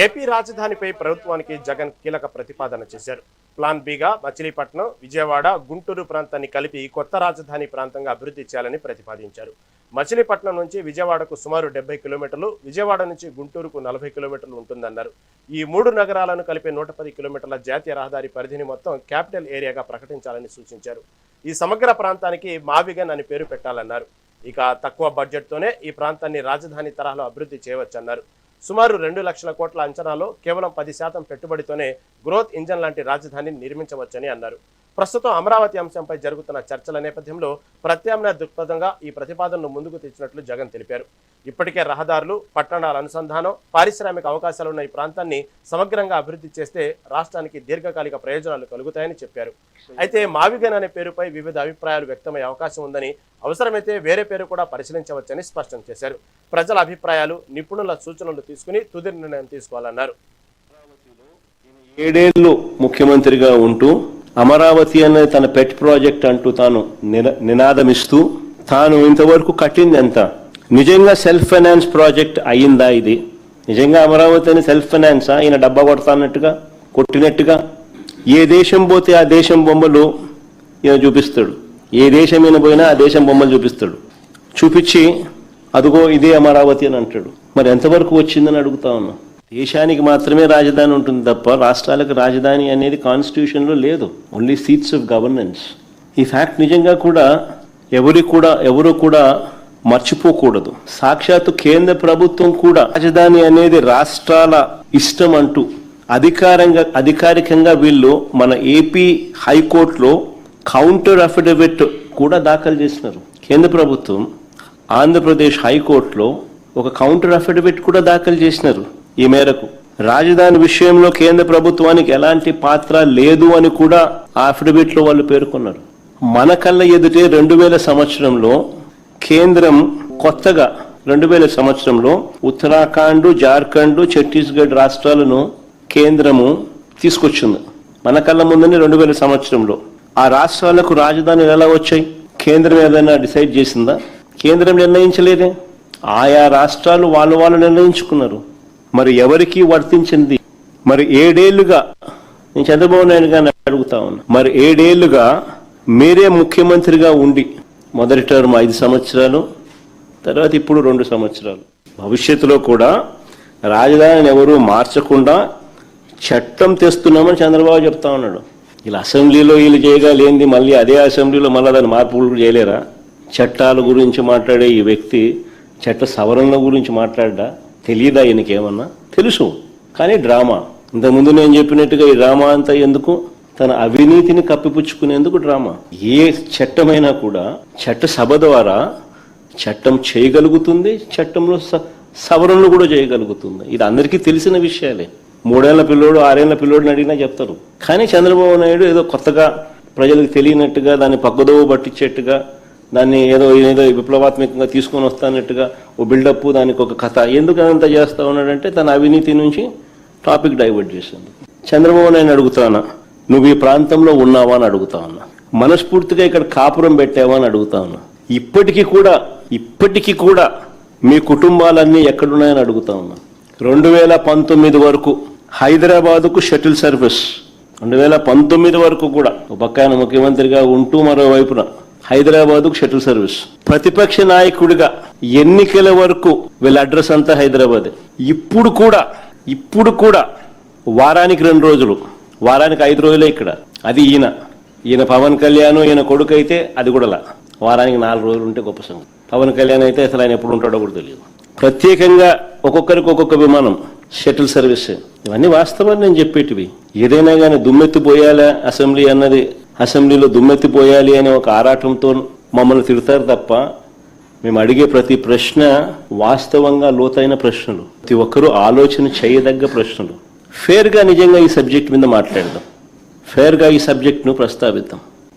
AP రాజధానిపై ప్రభుత్వానికి జగన్ కీలక ప్రతిపాదన చేశారు. ప్లాన్ బిగా మచిలీపట్నం, విజయవాడ, గుంటూరు ప్రాంతాన్ని కలిపి కొత్త రాజధాని ప్రాంతంగా అభివృద్ధి చేయాలని ప్రతిపాదించారు. మచిలీపట్నం నుంచి విజయవాడకు సుమారు 70 కిలోమీటర్లు, విజయవాడ నుంచి గుంటూరుకు 40 కిలోమీటర్లు ఉంటుందన్నారు. ఈ 3 నగరాలను కలిపే 110 కిలోమీటర్ల జాతీయ రహదారి పరిధిని మొత్తం క్యాపిటల్ ఏరియాగా ప్రకటించాలని సూచించారు. ఈ సమగ్ర ప్రాంతానికి మావిగన్ అని పేరు పెట్టాలన్నారు. ఇక తక్కువ బడ్జెట్తోనే ఈ ప్రాంతాన్ని రాజధాని తరహాలో అభివృద్ధి చేయవచ్చన్నారు. సుమారు 2 లక్షల కోట్ల అంచనాలో కేవలం 10% పెట్టుబడితోనే గ్రోత్ ఇంజన్ లాంటి రాజధానిని నిర్మించవచ్చని అన్నారు. ప్రస్తుతం అమరావతి అంశంపై జరుగుతున్న చర్చల నేపథ్యంలో ప్రత్యామ్నాయ దృక్పథంగా ఈ ప్రతిపాదనను ముందుకు తెచ్చినట్లు జగన్ తెలిపారు. ఇప్పటికే రహదారులు, పట్టణాల అనుసంధానం, పారిశ్రామిక అవకాశాలున్న ఈ ప్రాంతాన్ని సమగ్రంగా అభివృద్ధి చేస్తే రాష్ట్రానికి దీర్ఘకాలిక ప్రయోజనాలు కలుగుతాయని చెప్పారు. అయితే మావిగన్ అనే పేరుపై వివిధ అభిప్రాయాలు వ్యక్తమయ్యే అవకాశం ఉందని, అవసరమైతే వేరే పేరు కూడా పరిశీలించవచ్చని స్పష్టం చేశారు. ప్రజల అభిప్రాయాలు, నిపుణుల సూచనలు తీసుకుని తుది నిర్ణయం తీసుకోవాలన్నారు. 7 ఏళ్లు ముఖ్యమంత్రిగా ఉంటూ అమరావతి అనేది తన పెట్ ప్రాజెక్ట్ అంటూ తాను నినాదమిస్తూ తాను ఇంతవరకు కట్టింది ఎంత? నిజంగా సెల్ఫ్ ఫైనాన్స్ ప్రాజెక్ట్ అయిందా? ఇది నిజంగా అమరావతి అని సెల్ఫ్ ఫైనాన్సా? ఈయన డబ్బా కొట్టినట్టుగా ఏ దేశం పోతే ఆ దేశం బొమ్మలు ఈయన చూపిస్తాడు. ఏ దేశం ఈయన పోయినా ఆ దేశం బొమ్మలు చూపిస్తాడు. చూపించి అదిగో ఇదే అమరావతి అని అంటాడు. మరి ఎంతవరకు వచ్చిందని అడుగుతా ఉన్నా. దేశానికి మాత్రమే రాజధాని ఉంటుంది తప్ప రాష్ట్రాలకు రాజధాని అనేది కాన్స్టిట్యూషన్లో లేదు. Only seats of governance. ఈ ఫ్యాక్ట్ నిజంగా కూడా ఎవరు కూడా మర్చిపోకూడదు. సాక్షాత్తు కేంద్ర ప్రభుత్వం కూడా రాజధాని అనేది రాష్ట్రాల ఇష్టం అంటూ అధికారికంగా వీళ్ళు మన ఏపీ హైకోర్టులో కౌంటర్ అఫిడవిట్ కూడా దాఖలు చేసినారు. కేంద్ర ప్రభుత్వం ఆంధ్రప్రదేశ్ హైకోర్టులో ఒక కౌంటర్ అఫిడవిట్ కూడా దాఖలు చేసినారు. ఈ మేరకు రాజధాని విషయంలో కేంద్ర ప్రభుత్వానికి ఎలాంటి పాత్ర లేదు అని కూడా ఆ అఫిడవిట్లో వాళ్ళు పేర్కొన్నారు. మన కళ్ళ ఎదుటే 2000 సంవత్సరంలో కేంద్రం కొత్తగా 2000 సంవత్సరంలో ఉత్తరాఖండ్, జార్ఖండ్, ఛత్తీస్గఢ్ రాష్ట్రాలను కేంద్రము తీసుకొచ్చింది. మన కళ్ళ ముందని 2000 సంవత్సరంలో ఆ రాష్ట్రాలకు రాజధానులు ఎలా వచ్చాయి? కేంద్రం ఏదైనా డిసైడ్ చేసిందా? కేంద్రం నిర్ణయించలేదే. ఆయా రాష్ట్రాలు వాళ్ళు నిర్ణయించుకున్నారు. మరి ఎవరికి వర్తించింది? మరి 7 ఏళ్లుగా నేను చంద్రబాబు నాయుడు గారిని అడుగుతా ఉన్నా, మరి 7 ఏళ్లుగా మీరే ముఖ్యమంత్రిగా ఉండి మొదటి టర్మ్ 5 సంవత్సరాలు, తర్వాత ఇప్పుడు 2 సంవత్సరాలు, భవిష్యత్తులో కూడా రాజధానిని ఎవరు మార్చకుండా చట్టం తెస్తున్నామని చంద్రబాబు చెప్తా ఉన్నాడు. ఇలా అసెంబ్లీలో వీళ్ళు చేయగలేంది మళ్ళీ అదే అసెంబ్లీలో మళ్ళీ దాని మార్పులు చేయలేరా? చట్టాల గురించి మాట్లాడే ఈ వ్యక్తి చట్ట సవరణల గురించి మాట్లాడ్డా? తెలియదా? ఈయనకేమన్నా తెలుసు, కానీ డ్రామా. ఇంతకుముందు నేను చెప్పినట్టుగా ఈ డ్రామా అంతా ఎందుకు? తన అవినీతిని కప్పిపుచ్చుకునేందుకు డ్రామా. ఏ చట్టమైనా కూడా చట్టసభ ద్వారా చట్టం చేయగలుగుతుంది, చట్టంలో సవరణలు కూడా చేయగలుగుతుంది. ఇది అందరికీ తెలిసిన విషయాలే. 3 ఏళ్ల పిల్లోడు 6 ఏళ్ల పిల్లోడిని అడిగినా చెప్తారు. కానీ చంద్రబాబు నాయుడు ఏదో కొత్తగా ప్రజలకు తెలియనట్టుగా, దాన్ని పక్కదోవ పట్టించేట్టుగా, దాన్ని ఏదో విప్లవాత్మకంగా తీసుకొని వస్తానట్టుగా ఓ బిల్డప్, దానికి ఒక కథ, ఎందుకు అదంతా చేస్తా ఉన్నాడంటే తన అవినీతి నుంచి టాపిక్ డైవర్ట్ చేసింది. చంద్రబాబు నాయుడు అడుగుతానా, నువ్వు ఈ ప్రాంతంలో ఉన్నావా అని అడుగుతా ఉన్నా. మనస్ఫూర్తిగా ఇక్కడ కాపురం పెట్టావా అని అడుగుతా ఉన్నా. ఇప్పటికీ కూడా మీ కుటుంబాలన్నీ ఎక్కడున్నాయని అడుగుతా ఉన్నా. 2019 వరకు హైదరాబాదుకు షటిల్ సర్వీస్, 2019 వరకు కూడా ఒక పక్కన ముఖ్యమంత్రిగా ఉంటూ మరోవైపున హైదరాబాదుకు షటిల్ సర్వీస్. ప్రతిపక్ష నాయకుడిగా ఎన్నికల వరకు వీళ్ళ అడ్రస్ అంతా హైదరాబాద్. ఇప్పుడు కూడా వారానికి 2 రోజులు, వారానికి 5 రోజులే ఇక్కడ. అది ఈయన పవన్ కళ్యాణ్, ఈయన కొడుకు అయితే అది కూడా వారానికి 4 రోజులు ఉంటే గొప్ప సంగతి. పవన్ కళ్యాణ్ అయితే అసలు ఆయన ఎప్పుడు ఉంటాడో కూడా తెలియదు. ప్రత్యేకంగా ఒక్కొక్కరికి ఒక్కొక్క విమానం, షటిల్ సర్వీస్. ఇవన్నీ వాస్తవాలు నేను చెప్పేటివి. ఏదైనా కానీ దుమ్మెత్తిపోయాలా అసెంబ్లీ అన్నది, అసెంబ్లీలో దుమ్మెత్తిపోయాలి అనే ఒక ఆరాటంతో మమ్మల్ని తిడతారు తప్ప మేము అడిగే ప్రతి ప్రశ్న వాస్తవంగా లోతైన ప్రశ్నలు, ప్రతి ఒక్కరూ ఆలోచన చేయదగ్గ ప్రశ్నలు. ఫేర్గా నిజంగా ఈ సబ్జెక్ట్ మీద మాట్లాడదాం, ఫేర్గా ఈ సబ్జెక్ట్ను ప్రస్తావిద్దాం.